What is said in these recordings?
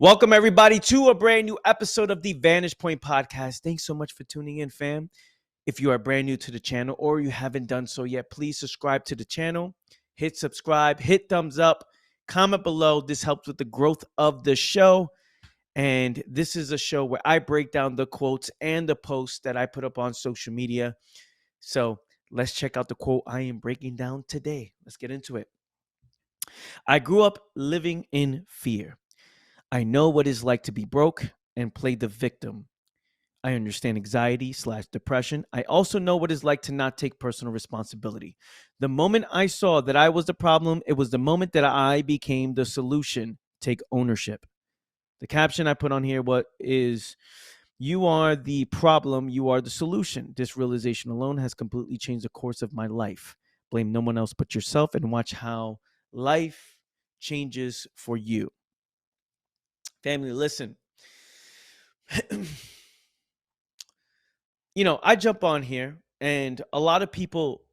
Welcome, everybody, to a brand new episode of the Vantage Point Podcast. Thanks so much for tuning in, fam. If you are brand new to the channel or you haven't done so yet, please subscribe to the channel, hit subscribe, hit thumbs up, comment below. This helps with the growth of the show. And this is a show where I break down the quotes and the posts that I put up on social media. So let's check out the quote I am breaking down today. Let's get into it. I grew up living in fear. I know what it's like to be broke and play the victim. I understand anxiety/depression. I also know what it's like to not take personal responsibility. The moment I saw that I was the problem, it was the moment that I became the solution. Take ownership. The caption I put on here what is you are the problem, you are the solution. This realization alone has completely changed the course of my life. Blame no one else but yourself and watch how life changes for you. Family, listen. I jump on here, and a lot of people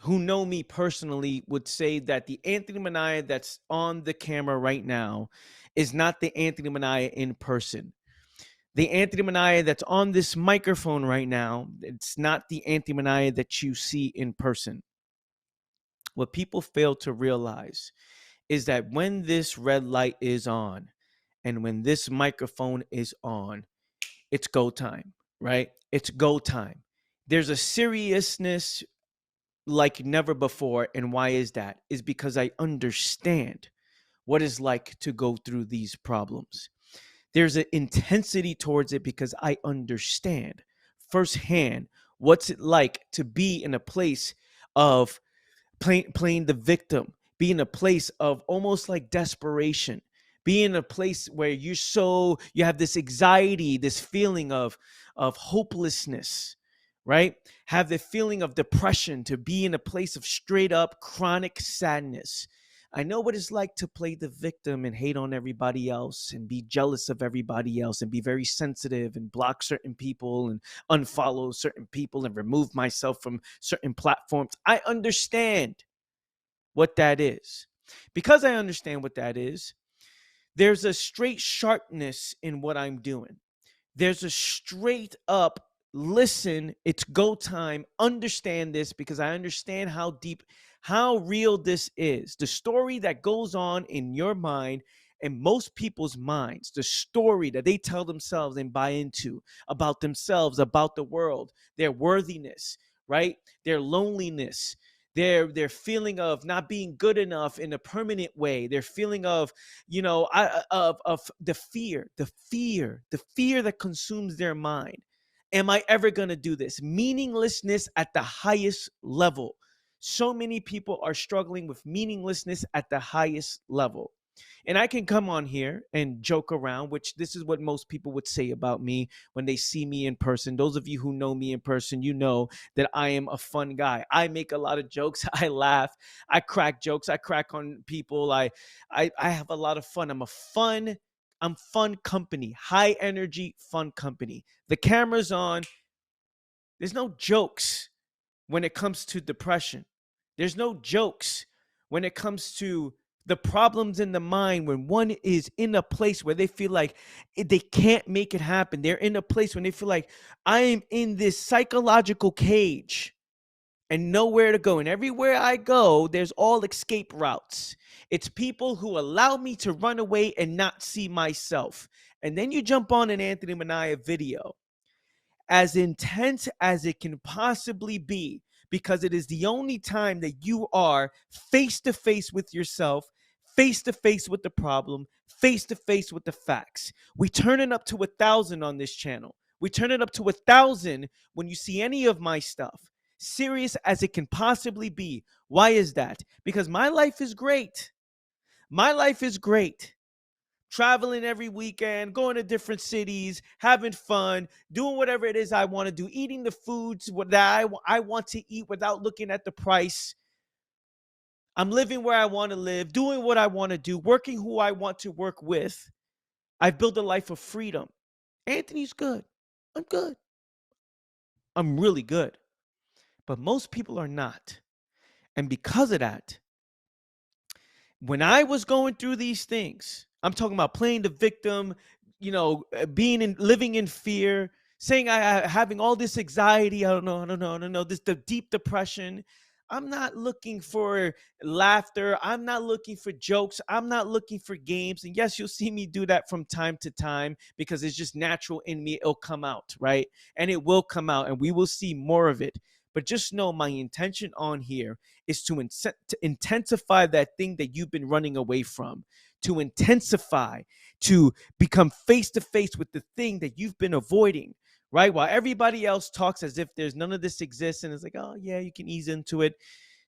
who know me personally would say that the Anthony Minaya that's on the camera right now is not the Anthony Minaya in person. The Anthony Minaya that's on this microphone right now, it's not the Anthony Minaya that you see in person. What people fail to realize is that when this red light is on and when this microphone is on, it's go time, right? It's go time. There's a seriousness like never before. And why is that? Is because I understand what it's like to go through these problems. There's an intensity towards it because I understand firsthand what's it like to be in a place of playing the victim, be in a place of almost like desperation, be in a place where you have this anxiety, this feeling of hopelessness, right? Have the feeling of depression, to be in a place of straight up chronic sadness. I know what it's like to play the victim and hate on everybody else and be jealous of everybody else and be very sensitive and block certain people and unfollow certain people and remove myself from certain platforms. I understand what that is. Because I understand what that is, there's a straight sharpness in what I'm doing. There's a straight up listen, it's go time, understand this because I understand how deep, how real this is. The story that goes on in your mind and most people's minds, the story that they tell themselves and buy into about themselves, about the world, their worthiness, right? Their loneliness, their feeling of not being good enough in a permanent way, their feeling of of the fear that consumes their mind. Am I ever going to do this? Meaninglessness at the highest level. So many people are struggling with meaninglessness at the highest level. And I can come on here and joke around, which this is what most people would say about me when they see me in person. Those of you who know me in person, you know that I am a fun guy. I make a lot of jokes. I laugh. I crack jokes. I crack on people. I have a lot of fun. I'm fun company, high energy, fun company. The camera's on. There's no jokes when it comes to depression. There's no jokes when it comes to the problems in the mind when one is in a place where they feel like they can't make it happen. They're in a place when they feel like I am in this psychological cage and nowhere to go. And everywhere I go, there's all escape routes. It's people who allow me to run away and not see myself. And then you jump on an Anthony Minaya video, as intense as it can possibly be, because it is the only time that you are face to face with yourself, face to face with the problem, face to face with the facts. We turn it up to 1,000 on this channel. We turn it up to 1,000 when you see any of my stuff. Serious as it can possibly be. Why is that? Because my life is great. My life is great. Traveling every weekend, going to different cities, having fun, doing whatever it is I want to do, eating the foods that I want to eat without looking at the price. I'm living where I want to live, doing what I want to do, working who I want to work with. I've built a life of freedom. Anthony's good. I'm good. I'm really good. But most people are not. And because of that, when I was going through these things, I'm talking about playing the victim, being in living in fear, saying having all this anxiety. I don't know. This the deep depression. I'm not looking for laughter. I'm not looking for jokes. I'm not looking for games. And yes, you'll see me do that from time to time because it's just natural in me. It'll come out, right? And it will come out, and we will see more of it. But just know my intention on here is to intensify that thing that you've been running away from, to intensify, to become face to face with the thing that you've been avoiding, right? While everybody else talks as if there's none of this exists and it's like, oh, yeah, you can ease into it.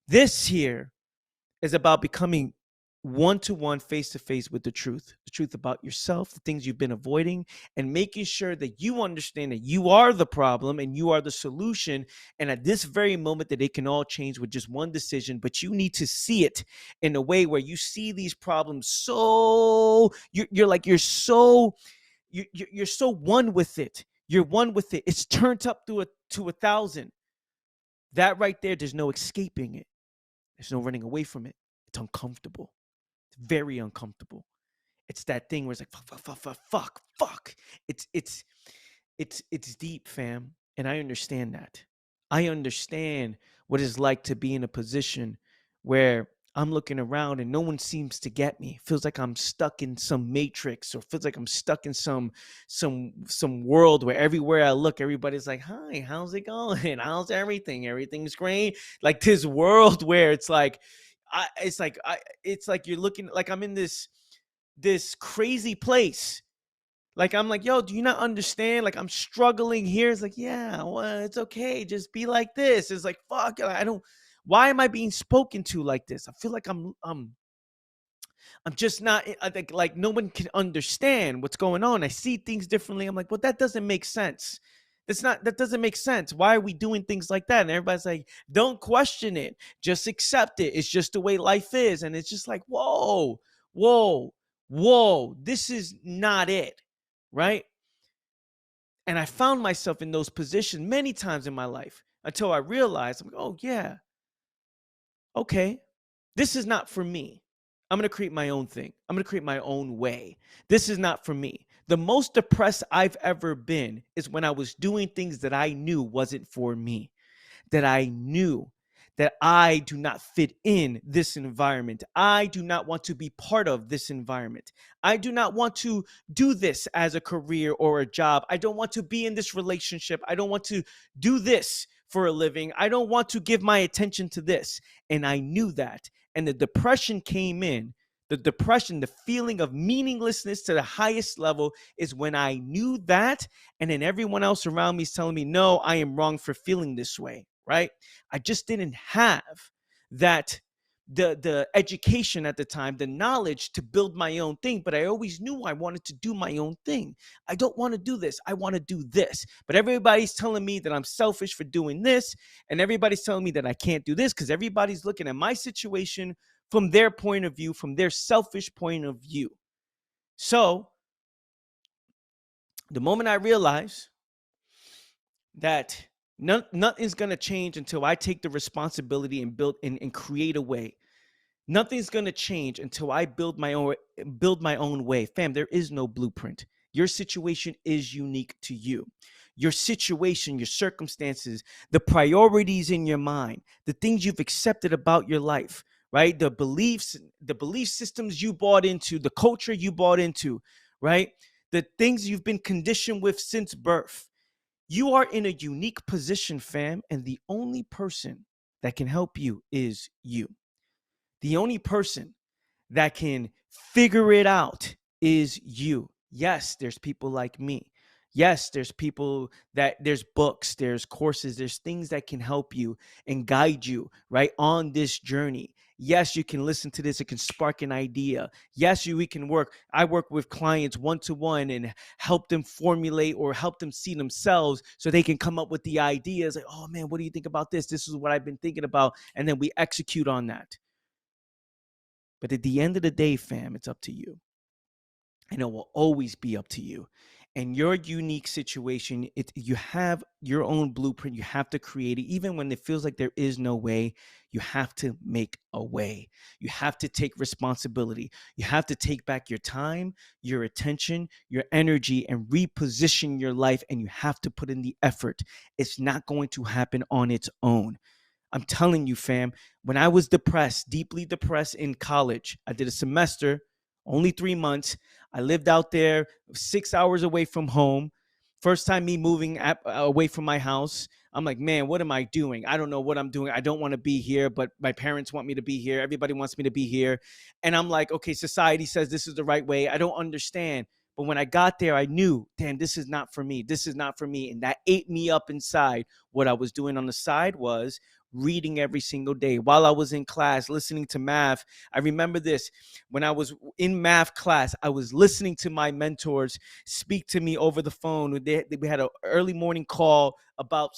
This here is about becoming one to one, face to face with the truth about yourself, the things you've been avoiding, and making sure that you understand that you are the problem and you are the solution. And at this very moment, that it can all change with just one decision, but you need to see it in a way where you see these problems so you're so one with it. You're one with it. It's turned up to 1,000. That right there, there's no escaping it. There's no running away from it. It's uncomfortable. It's very uncomfortable. It's that thing where it's like fuck. It's deep, fam, and I understand that. I understand what it's like to be in a position where I'm looking around and no one seems to get me. Feels like I'm stuck in some matrix, or feels like I'm stuck in some world where everywhere I look, everybody's like, "Hi, how's it going? How's everything? Everything's great." Like this world where it's like you're looking like I'm in this crazy place. Like I'm like, yo, do you not understand? Like I'm struggling here. It's like, yeah, well, it's okay. Just be like this. It's like, fuck, I don't. Why am I being spoken to like this? I feel like I'm just not. I think like no one can understand what's going on. I see things differently. I'm like, well, that doesn't make sense. That doesn't make sense. Why are we doing things like that? And everybody's like, don't question it. Just accept it. It's just the way life is. And it's just like, whoa, whoa. This is not it. Right. And I found myself in those positions many times in my life until I realized, I'm like, oh, yeah, okay, this is not for me. I'm going to create my own thing. I'm going to create my own way. This is not for me. The most depressed I've ever been is when I was doing things that I knew wasn't for me, that I knew that I do not fit in this environment. I do not want to be part of this environment. I do not want to do this as a career or a job. I don't want to be in this relationship. I don't want to do this for a living. I don't want to give my attention to this. And I knew that. And the depression came in. The depression, the feeling of meaninglessness to the highest level is when I knew that. And then everyone else around me is telling me, no, I am wrong for feeling this way, right? I just didn't have that the education at the time, the knowledge to build my own thing, but I always knew I wanted to do my own thing. I don't want to do this. I want to do this. But everybody's telling me that I'm selfish for doing this, and everybody's telling me that I can't do this because everybody's looking at my situation from their point of view, from their selfish point of view. So, the moment I realize that nothing's going to change until I take the responsibility and build and create a way. Nothing's going to change until I build my own way. Fam, there is no blueprint. Your situation is unique to you. Your situation, your circumstances, the priorities in your mind, the things you've accepted about your life, right? The belief systems you bought into, the culture you bought into, right? The things you've been conditioned with since birth. You are in a unique position, fam, and the only person that can help you is you. The only person that can figure it out is you. Yes, there's people like me. Yes, there's books, there's courses, there's things that can help you and guide you right on this journey. Yes, you can listen to this. It can spark an idea. Yes, we can work. I work with clients one to one and help them formulate or help them see themselves so they can come up with the ideas like, oh man, what do you think about this? This is what I've been thinking about. And then we execute on that. But at the end of the day, fam, it's up to you. And it will always be up to you. And your unique situation, you have your own blueprint. You have to create it. Even when it feels like there is no way, you have to make a way. You have to take responsibility. You have to take back your time, your attention, your energy, and reposition your life. And you have to put in the effort. It's not going to happen on its own. I'm telling you, fam, when I was depressed, deeply depressed in college, I did a semester, only 3 months. I lived out there 6 hours away from home. First time me moving away from my house. I'm like, man, what am I doing? I don't know what I'm doing. I don't want to be here, but my parents want me to be here. Everybody wants me to be here. And I'm like, okay, society says this is the right way. I don't understand. But when I got there, I knew, damn, this is not for me. This is not for me. And that ate me up inside. What I was doing on the side was reading every single day while I was in class, listening to math. I remember this when I was in math class, I was listening to my mentors speak to me over the phone. We had an early morning call about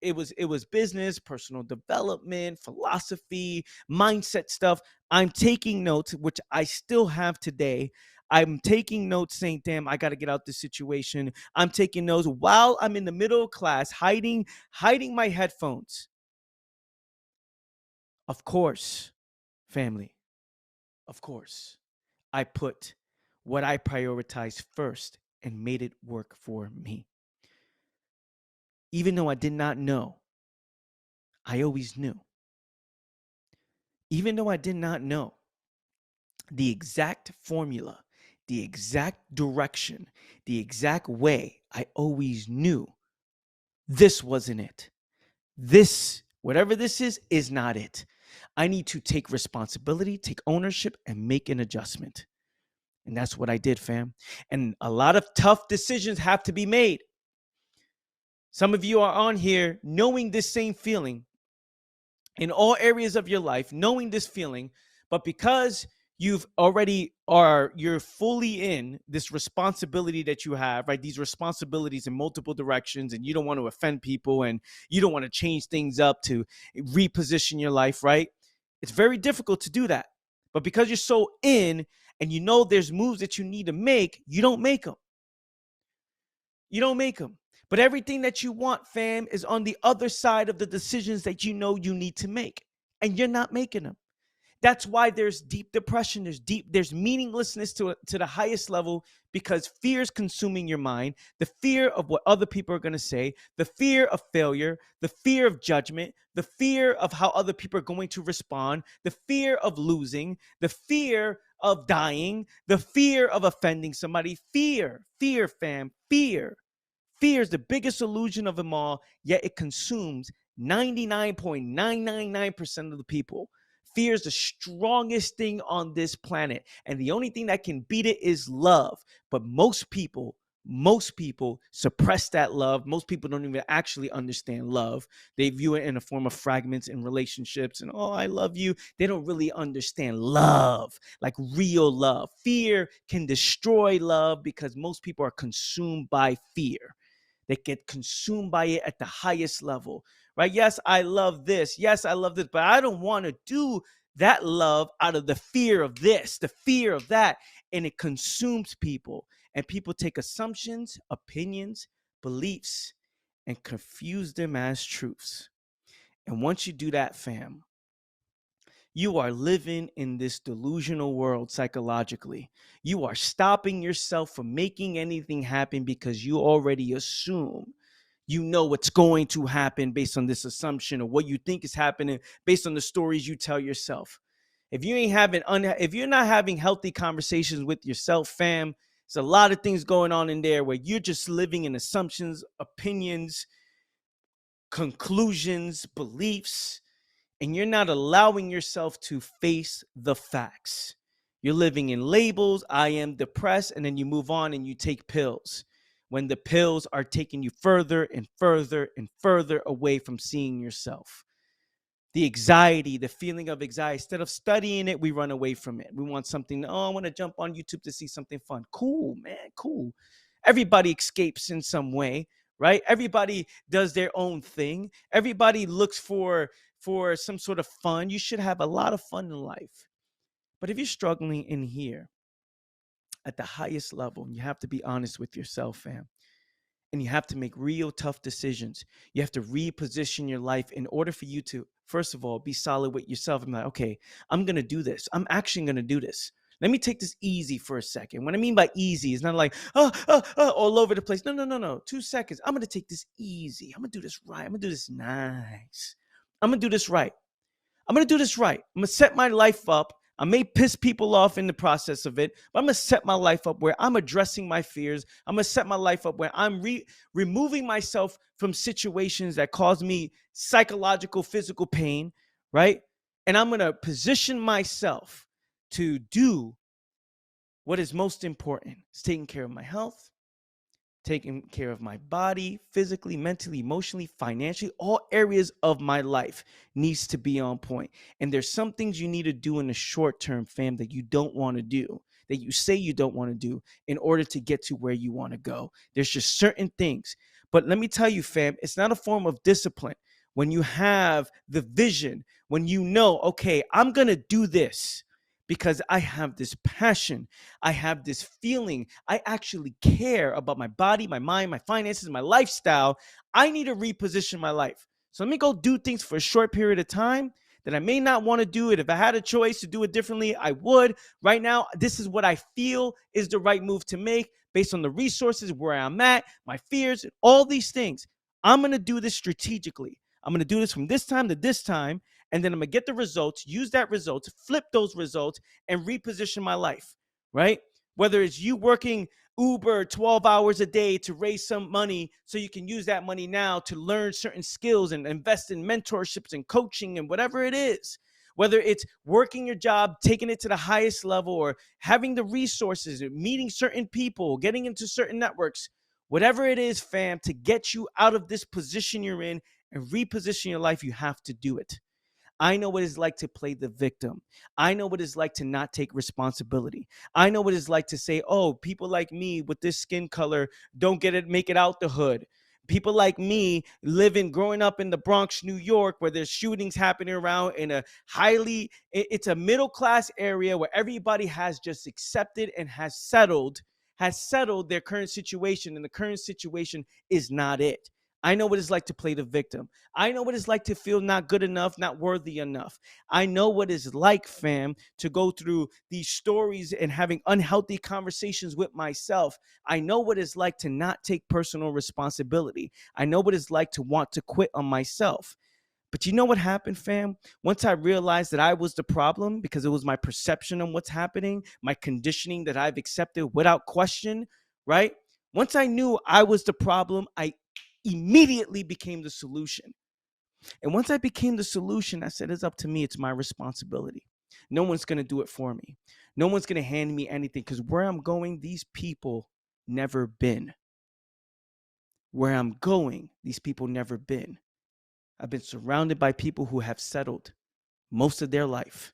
it was business, personal development, philosophy, mindset stuff. I'm taking notes, which I still have today. I'm taking notes saying, damn, I got to get out this situation. I'm taking notes while I'm in the middle of class, hiding my headphones. Of course, family, of course, I put what I prioritize first and made it work for me. Even though I did not know, I always knew. Even though I did not know the exact formula, the exact direction, the exact way, I always knew this wasn't it. This, whatever this is not it. I need to take responsibility, take ownership, and make an adjustment. And that's what I did, fam. And a lot of tough decisions have to be made. Some of you are on here knowing this same feeling in all areas of your life, knowing this feeling, but because you're fully in this responsibility that you have, right? These responsibilities in multiple directions, and you don't want to offend people and you don't want to change things up to reposition your life, right? It's very difficult to do that. But because you're so in and you know there's moves that you need to make, you don't make them. You don't make them. But everything that you want, fam, is on the other side of the decisions that you know you need to make. And you're not making them. That's why there's deep depression, there's meaninglessness to the highest level, because fear is consuming your mind. The fear of what other people are going to say, the fear of failure, the fear of judgment, the fear of how other people are going to respond, the fear of losing, the fear of dying, the fear of offending somebody. Fear, fam, fear. Fear is the biggest illusion of them all, yet it consumes 99.999% of the people. Fear is the strongest thing on this planet. And the only thing that can beat it is love. But most people suppress that love. Most people don't even actually understand love. They view it in a form of fragments in relationships and, oh, I love you. They don't really understand love, like real love. Fear can destroy love because most people are consumed by fear. They get consumed by it at the highest level, right? Yes, I love this. Yes, I love this, but I don't want to do that love out of the fear of this, the fear of that. And it consumes people. And people take assumptions, opinions, beliefs, and confuse them as truths. And once you do that, fam, you are living in this delusional world psychologically. You are stopping yourself from making anything happen because you already assume you know what's going to happen based on this assumption, or what you think is happening based on the stories you tell yourself. If you're not having healthy conversations with yourself, fam, there's a lot of things going on in there where you're just living in assumptions, opinions, conclusions, beliefs, and you're not allowing yourself to face the facts. You're living in labels. I am depressed. And then you move on and you take pills, when the pills are taking you further and further and further away from seeing yourself. The anxiety, the feeling of anxiety, instead of studying it, we run away from it. We want something, oh, I want to jump on YouTube to see something fun. Cool, man, cool. Everybody escapes in some way, right? Everybody does their own thing. Everybody looks for some sort of fun. You should have a lot of fun in life. But if you're struggling in here, at the highest level. And you have to be honest with yourself, fam. And you have to make real tough decisions. You have to reposition your life in order for you to, first of all, be solid with yourself. I'm like, okay, I'm going to do this. I'm actually going to do this. Let me take this easy for a second. What I mean by easy is not like, all over the place. No, no, no, no. 2 seconds. I'm going to take this easy. I'm going to do this right. I'm going to do this nice. I'm going to do this right. I'm going to do this right. I'm going to set my life up. I may piss people off in the process of it, but I'm going to set my life up where I'm addressing my fears. I'm going to set my life up where I'm removing myself from situations that cause me psychological, physical pain, right? And I'm going to position myself to do what is most important. It's taking care of my health, taking care of my body, physically, mentally, emotionally, financially. All areas of my life needs to be on point. And there's some things you need to do in the short term, fam, that you don't want to do, that you say you don't want to do in order to get to where you want to go. There's just certain things. But let me tell you, fam, it's not a form of discipline. When you have the vision, when you know, okay, I'm going to do this because I have this passion, I have this feeling, I actually care about my body, my mind, my finances, my lifestyle. I need to reposition my life. So let me go do things for a short period of time that I may not want to do it. If I had a choice to do it differently, I would. Right now, this is what I feel is the right move to make based on the resources, where I'm at, my fears, all these things. I'm going to do this strategically. I'm going to do this from this time to this time, and then I'm going to get the results, use that results, flip those results, and reposition my life, right? Whether it's you working Uber 12 hours a day to raise some money so you can use that money now to learn certain skills and invest in mentorships and coaching and whatever it is. Whether it's working your job, taking it to the highest level, or having the resources, meeting certain people, getting into certain networks, whatever it is, fam, to get you out of this position you're in and reposition your life, you have to do it. I know what it's like to play the victim. I know what it's like to not take responsibility. I know what it's like to say, oh, people like me with this skin color don't make it out the hood. People like me growing up in the Bronx, New York, where there's shootings happening around in it's a middle class area where everybody has just accepted and has settled their current situation, and the current situation is not it. I know what it's like to play the victim. I know what it's like to feel not good enough, not worthy enough. I know what it's like, fam, to go through these stories and having unhealthy conversations with myself. I know what it's like to not take personal responsibility. I know what it's like to want to quit on myself. But you know what happened, fam? Once I realized that I was the problem because it was my perception on what's happening, my conditioning that I've accepted without question, right? Once I knew I was the problem, I immediately became the solution. And once I became the solution, I said, it's up to me. It's my responsibility. No one's going to do it for me. No one's going to hand me anything, because where I'm going, these people never been. Where I'm going, these people never been. I've been surrounded by people who have settled most of their life.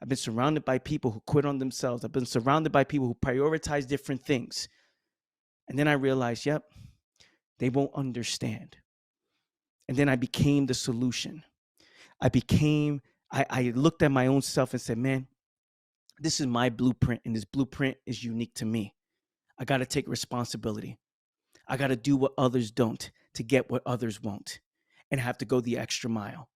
I've been surrounded by people who quit on themselves. I've been surrounded by people who prioritize different things. And then I realized, yep, they won't understand. And then I became the solution. I looked at my own self and said, man, this is my blueprint, and this blueprint is unique to me. I got to take responsibility. I got to do what others don't to get what others won't, and have to go the extra mile.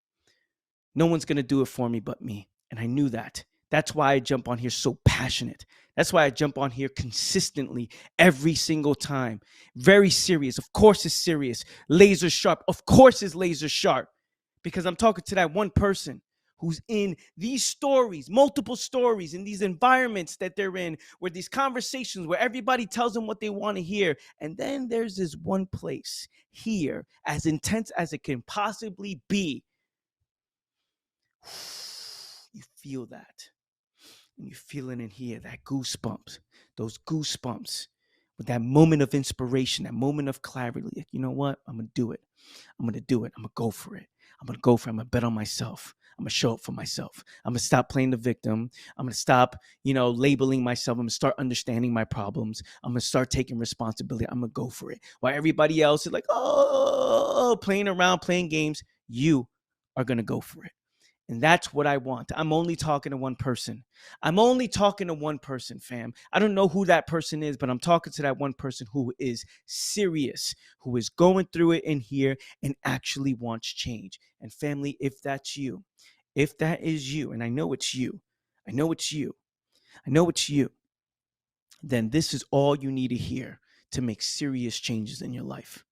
No one's going to do it for me but me. And I knew that. That's why I jump on here so passionate. That's why I jump on here consistently every single time. Very serious. Of course it's serious. Laser sharp. Of course it's laser sharp. Because I'm talking to that one person who's in these stories, multiple stories, in these environments that they're in, where these conversations where everybody tells them what they want to hear. And then there's this one place here, as intense as it can possibly be. You feel that. And you feel it in here, that goosebumps, those goosebumps, with that moment of inspiration, that moment of clarity. Like, you know what? I'm going to do it. I'm going to do it. I'm going to go for it. I'm going to go for it. I'm going to bet on myself. I'm going to show up for myself. I'm going to stop playing the victim. I'm going to stop, labeling myself. I'm going to start understanding my problems. I'm going to start taking responsibility. I'm going to go for it. While everybody else is like, oh, playing around, playing games, you are going to go for it. And that's what I want. I'm only talking to one person. I'm only talking to one person, fam. I don't know who that person is, but I'm talking to that one person who is serious, who is going through it in here and actually wants change. And family, if that's you, if that is you, and I know it's you, I know it's you, I know it's you, then this is all you need to hear to make serious changes in your life.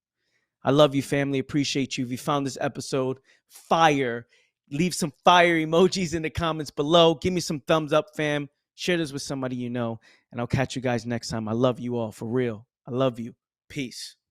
I love you, family. Appreciate you. If you found this episode fire, leave some fire emojis in the comments below. Give me some thumbs up, fam. Share this with somebody you know. And I'll catch you guys next time. I love you all, for real. I love you. Peace.